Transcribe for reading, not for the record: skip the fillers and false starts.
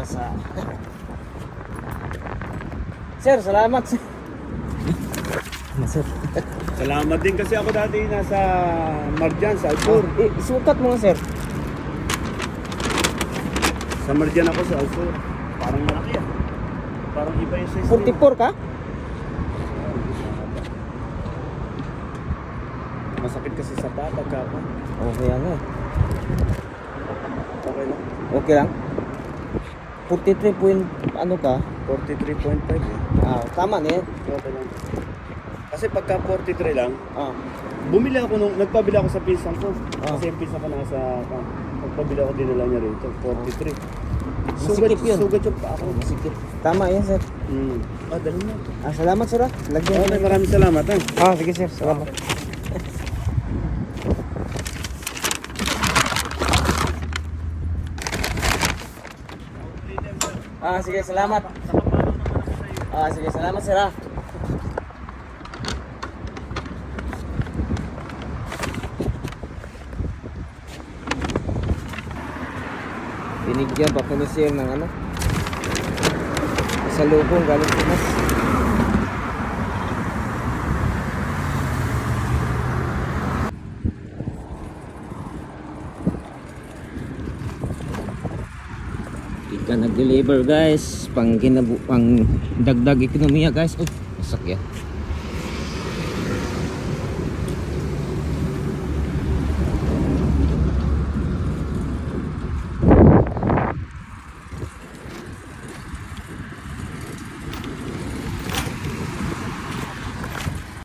Nasa Sir, salamat sir. Sir. Salamat din kasi ako dati nasa Marjan, sa Alsur. Isukat mo nga sir. Sa Marjan ako sa Alsur. Parang malaki ah. Parang iba yung size. 44 ka? Masakit kasi sa pata ka pa. Okay ano. Okay lang. Okay lang. 43 point ano ka? 43.5 eh. Tama na yan. Okay lang. Kasi pagka 43 lang, Ah. bumili ako nagpabili ako sa pisang ko. Ah. Kasi yung pisang ko nasa nagpabili ako dinala niya rito, 43. Masikip yun. Sugat yung pa ako. Masikip. Tama yan sir. Dali mo. Salamat sir ah. Lagyan. Okay, maraming salamat ha. Sige sir. Salamat. Sige, salamat. Sige, salamat sir ah. Binigyan pa po ni sir ng ano, sa lubong galing Pinas. Ika nag-deliver guys, pang dagdag ekonomiya guys. Masak yan.